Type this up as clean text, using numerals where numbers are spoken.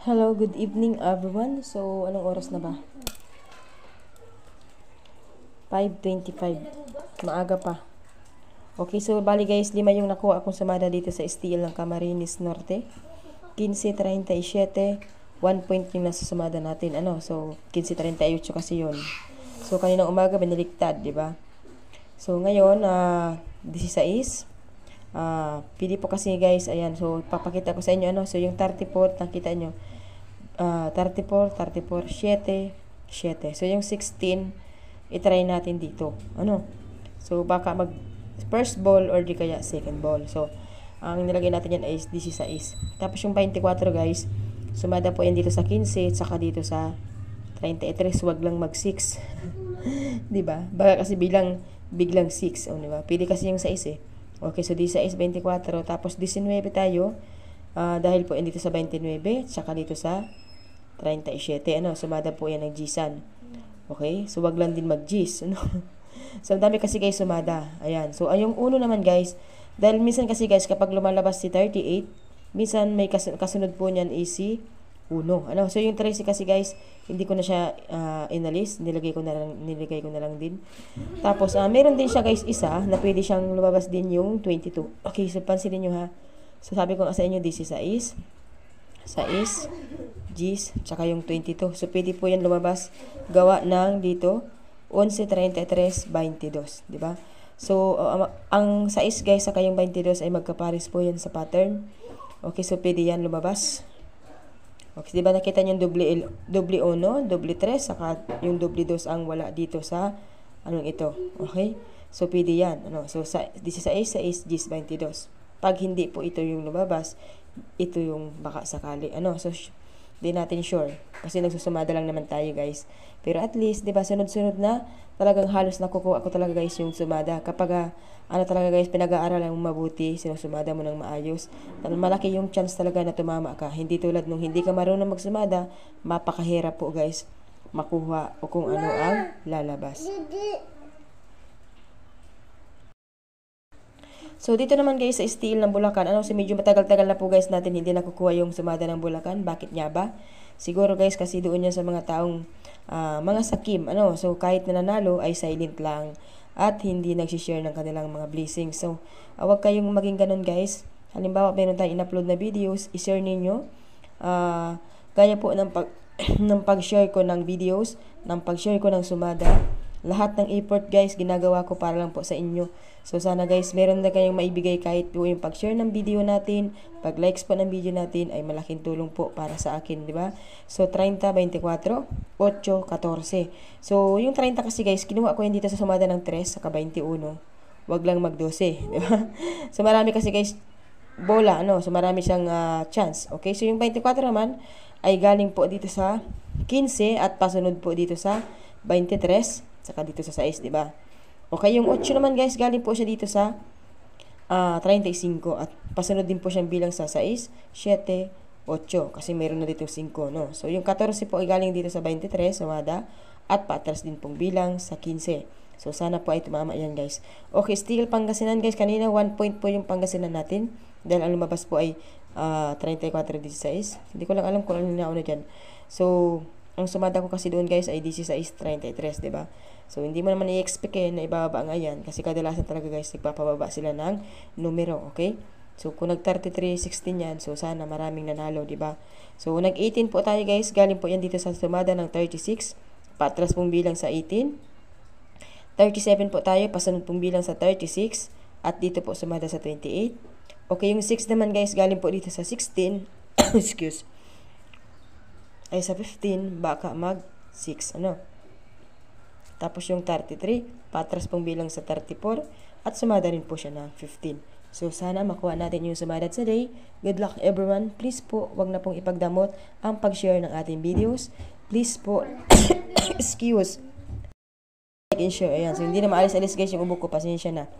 Hello, good evening everyone. So, anong oras na ba? 5:25. Maaga pa. Okay, so bali guys, 5 yung nakuha akong sumada dito sa STL ng Camarines Norte. 15:37, 1 point yung nasa sumada natin. So 15:38 kasi yun. So kaninang umaga binaliktad, di ba? So ngayon, 16. Pili po kasi guys, ayan. So papakita ko sa inyo so yung 34, nakita nyo. 34, 7. So, yung 16, itry natin dito. So, baka mag first ball or di kaya second ball. So, ang nilagay natin yan ay 16. Tapos, yung 24, guys, sumada po yan dito sa 15, saka dito sa 33. Huwag lang mag-6. Diba? Baka kasi biglang 6. Diba? Pili kasi yung 6 eh. Okay, so 16, 24. Tapos, 19 tayo. Dahil po yan dito sa 29, saka dito sa 37. Sumada po yan ng G-San. Okay? So, wag lang din mag-Gs. So, ang dami kasi guys sumada. Ayan. So, yung uno naman guys, dahil minsan kasi guys, kapag lumalabas si 38, minsan may kasunod po niyan is si 1. So, yung 13 kasi guys, hindi ko na siya inalis. Nilagay ko na lang din. Tapos, meron din siya guys isa na pwede siyang lumabas din yung 22. Okay, so pansinin nyo ha. So, sabi ko sa inyo, this is 6, G's, tsaka yung 22. So, pwede po yan lumabas gawa ng dito 11, 33, 22. Diba? So, ang 6 guys, saka yung 22 ay magkapares po yan sa pattern. Okay, so pwede yan lumabas. Okay, diba nakita nyo yung doble 1, doble 3, saka yung doble 2 ang wala dito sa ito. Okay? So, pwede yan. So, this is 6, G's, 22. Pag hindi po ito yung lumabas, ito yung baka sakali. So, di natin sure. Kasi nagsusumada lang naman tayo, guys. Pero at least, di ba, sunod-sunod na, talagang halos nakukuha ko talaga, guys, yung sumada. Kapag, talaga, guys, pinag-aaralan mo mabuti, sinusumada mo ng maayos, malaki yung chance talaga na tumama ka. Hindi tulad nung hindi ka marunong magsumada, mapakahirap po, guys, makuha o kung ano ang lalabas. So, dito naman guys sa STL ng Bulacan, so medyo matagal-tagal na po guys natin hindi nakukuha yung sumada ng Bulacan. Bakit nga ba? Siguro guys kasi doon yan sa mga taong mga sakim. So, kahit na nanalo ay silent lang at hindi nagsishare ng kanilang mga blessings. So, wag kayong maging ganun guys. Halimbawa, meron tayong in-upload na videos, i-share ninyo. Gaya po ng, ng pag-share ko ng videos, ng pag-share ko ng sumada. Lahat ng effort guys, ginagawa ko para lang po sa inyo. So sana guys, meron na kayong maibigay kahit po yung pag-share ng video natin, pag-likes po ng video natin ay malaking tulong po para sa akin, di ba? So 30, 24, 8, 14. So yung 30 kasi guys, kinuha ko yan dito sa sumada ng 3 saka 21. Wag lang mag-12, di ba? So marami kasi guys bola, so marami siyang chance. Okay, so yung 24 naman ay galing po dito sa 15 at pasunod po dito sa 23 saka dito sa 6, di ba? Okay, yung 8 naman guys, galing po siya dito sa 35 at pasunod din po siyang bilang sa 6, 7, 8 kasi meron na dito 5, no? So yung 14 po ay galing dito sa 23, sumada at patras din pong bilang sa 15. So sana po ay tumama yan guys. Okay, still Pangasinan guys, kanina 1 point po yung Pangasinan natin dahil ang lumabas po ay 34-16. Hindi ko lang alam kung ano na dyan. So, ang sumada ko kasi doon guys ay 16-33, diba? So, hindi mo naman i-expect na ibababa nga yan kasi kadalasan talaga guys, nagpapababa sila ng numero, okay? So, kung nag-33-16 yan, so sana maraming nanalo, diba? So, nag-18 po tayo guys, galing po yan dito sa sumada ng 36, patras pong bilang sa 18. 37 po tayo, pasunod pong bilang sa 36, at dito po sumada sa 28. Okay, yung 6 naman guys, galing po dito sa 16, excuse, ay sa 15, baka mag 6, Tapos yung 33, patras pong bilang sa 34, at sumada rin po siya ng 15. So, sana makuha natin yung sumada sa day. Good luck everyone. Please po, wag na pong ipagdamot ang pag-share ng ating videos. Please po, excuse, like and share. Ayan, so hindi na maalis-alis guys yung ubo ko, pasensya na.